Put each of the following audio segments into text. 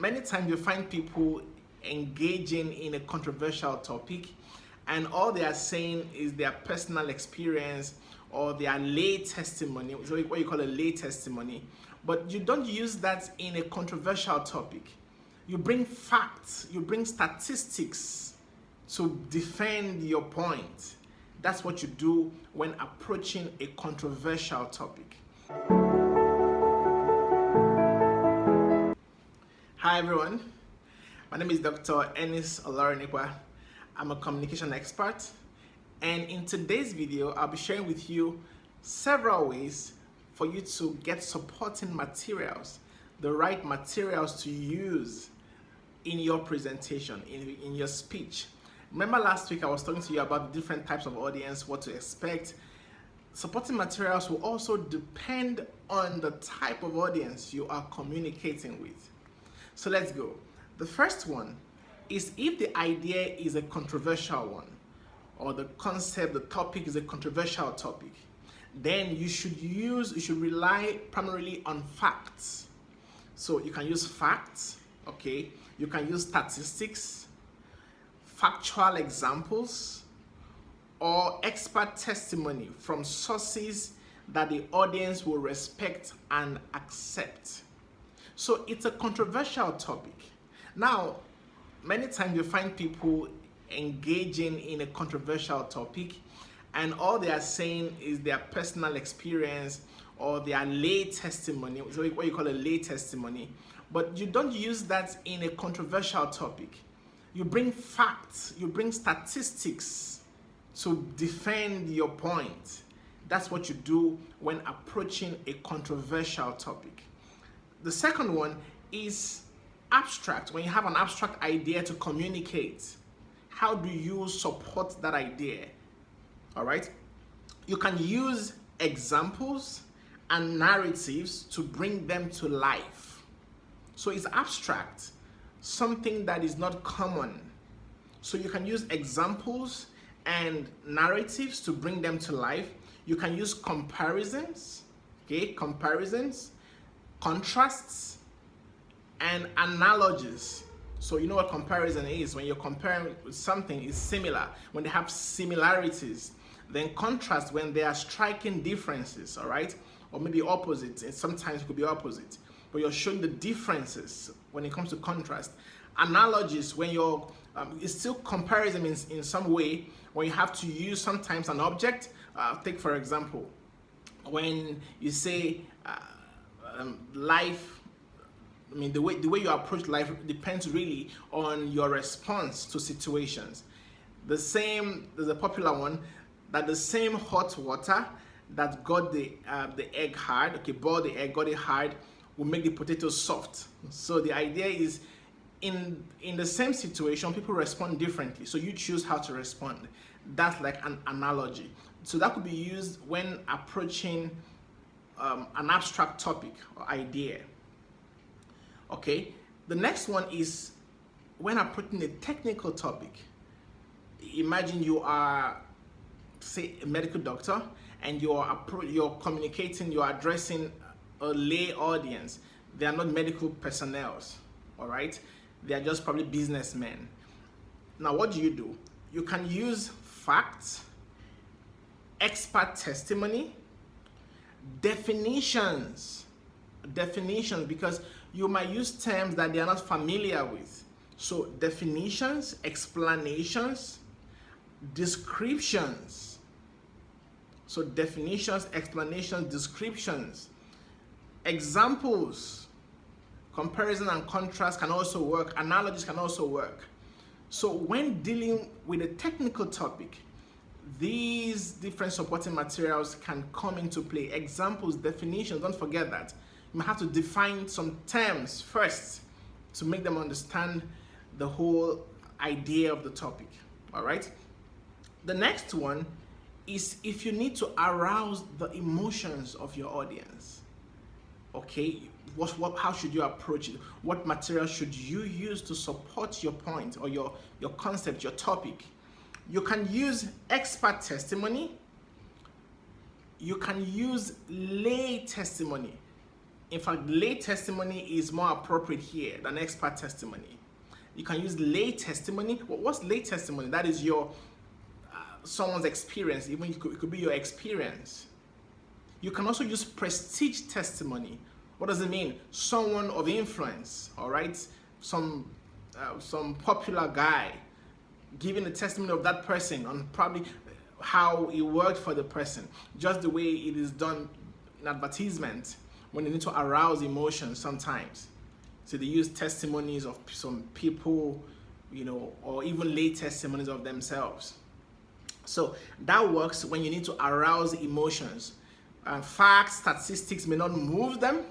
many times you find people engaging in a controversial topic and all they are saying is their personal experience or their lay testimony, so what you call a lay testimony, but you don't use that in a controversial topic. You bring facts, you bring statistics to defend your point. That's what you do when approaching a controversial topic. Hi everyone, my name is Dr. Ennis Olaronekwa. I'm a communication expert, and in today's video I'll be sharing with you several ways for you to get supporting materials, the right materials to use in your presentation, in your speech. Remember last week I was talking to you about the different types of audience, what to expect. Supporting materials will also depend on the type of audience you are communicating with. So let's go. The first one is if the idea is a controversial one, or the concept, the topic is a controversial topic, then you should rely primarily on facts. So you can use facts, okay? You can use statistics, factual examples, or expert testimony from sources that the audience will respect and accept. So it's a controversial topic. Now, many times you find people engaging in a controversial topic and all they are saying is their personal experience or their lay testimony, so what you call a lay testimony, but you don't use that in a controversial topic. You bring facts, you bring statistics to defend your point. That's what you do when approaching a controversial topic. The second one is abstract. When you have an abstract idea to communicate, how do you support that idea? All right. You can use examples and narratives to bring them to life. So it's abstract, something that is not common. So you can use examples and narratives to bring them to life. You can use comparisons, contrasts, and analogies. So you know what comparison is. When you're comparing with something is similar, when they have similarities. Then contrast, when there are striking differences, all right? Or maybe opposites, and sometimes it could be opposite. But you're showing the differences when it comes to contrast. Analogies, when you're, it's still comparison in some way, when you have to use sometimes an object. Take for example, when you say life, I mean, the way you approach life depends really on your response to situations. There's a popular one, that the same hot water that got the egg hard, boiled the egg, got it hard, will make the potato soft. So the idea is, in the same situation, people respond differently. So you choose how to respond. That's like an analogy. So that could be used when approaching an abstract topic or idea. Okay, the next one is when approaching a technical topic. Imagine you are, say, a medical doctor and you're communicating, you're addressing a lay audience. They are not medical personnel, all right? They are just probably businessmen. Now, what do? You can use facts, expert testimony, definitions, because you might use terms that they are not familiar with. So definitions, explanations, descriptions. So definitions, explanations, descriptions, examples, comparison and contrast can also work, analogies can also work. So when dealing with a technical topic, these different supporting materials can come into play. Examples, definitions, don't forget that. You might have to define some terms first to make them understand the whole idea of the topic, all right? The next one is if you need to arouse the emotions of your audience, okay? How should you approach it? What material should you use to support your point or your concept, your topic? You can use expert testimony. You can use lay testimony. In fact, lay testimony is more appropriate here than expert testimony. You can use lay testimony. What's lay testimony? That is your someone's experience. Even it could be your experience. You can also use prestige testimony. What does it mean? Someone of influence, all right? Some popular guy giving a testimony of that person on probably how it worked for the person, just the way it is done in advertisement when they need to arouse emotions sometimes. So they use testimonies of some people, you know, or even lay testimonies of themselves. So that works when you need to arouse emotions. Facts, statistics may not move them.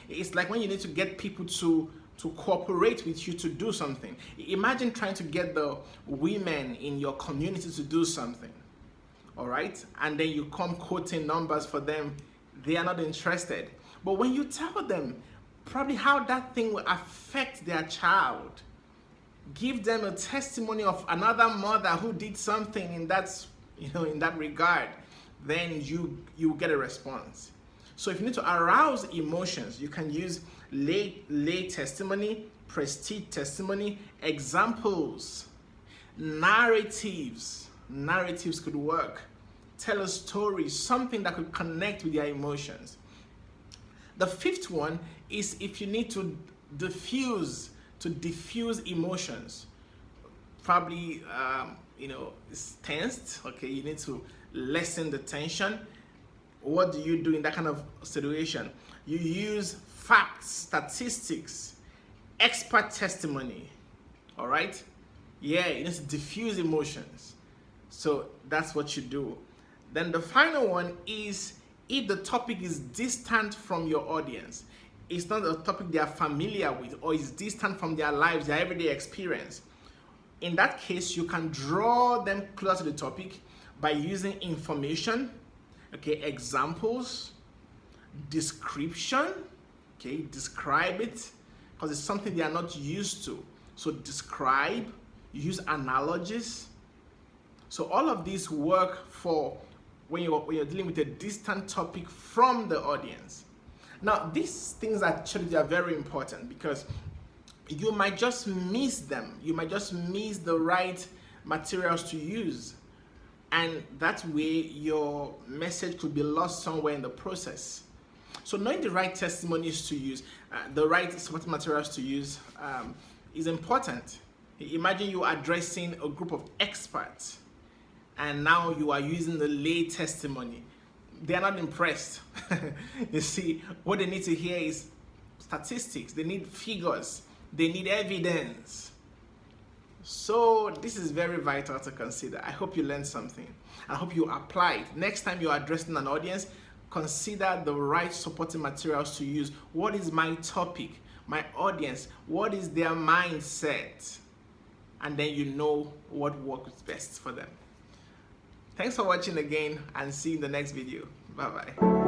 It's like when you need to get people to cooperate with you to do something. Imagine trying to get the women in your community to do something, all right? And then you come quoting numbers for them. They are not interested. But when you tell them probably how that thing will affect their child, give them a testimony of another mother who did something in that, in that regard, then you get a response. So if you need to arouse emotions, you can use lay testimony, prestige testimony, examples, narratives. Narratives could work. Tell a story, something that could connect with your emotions. The fifth one is if you need to diffuse emotions. Probably, it's tensed. Okay, you need to lessen the tension. What do you do in that kind of situation? You use facts, statistics, expert testimony. All right? Yeah, you need to diffuse emotions. So that's what you do. Then the final one is if the topic is distant from your audience. It's not a topic they are familiar with, or is distant from their lives, their everyday experience. In that case, you can draw them closer to the topic by using information, okay, examples, description, okay, describe it, because it's something they are not used to. So describe, use analogies. So all of these work for when you're dealing with a distant topic from the audience. Now, these things actually are very important because you might just miss them. You might just miss the right materials to use. And that way, your message could be lost somewhere in the process. So knowing the right testimonies to use, the right supporting materials to use is important. Imagine you addressing a group of experts and now you are using the lay testimony. They are not impressed. You see, what they need to hear is statistics. They need figures. They need evidence. So this is very vital to consider. I hope you learned something. I hope you apply it. Next time you are addressing an audience, consider the right supporting materials to use. What is my topic, my audience? What is their mindset? And then you know what works best for them. Thanks for watching again, and see you in the next video. Bye-bye.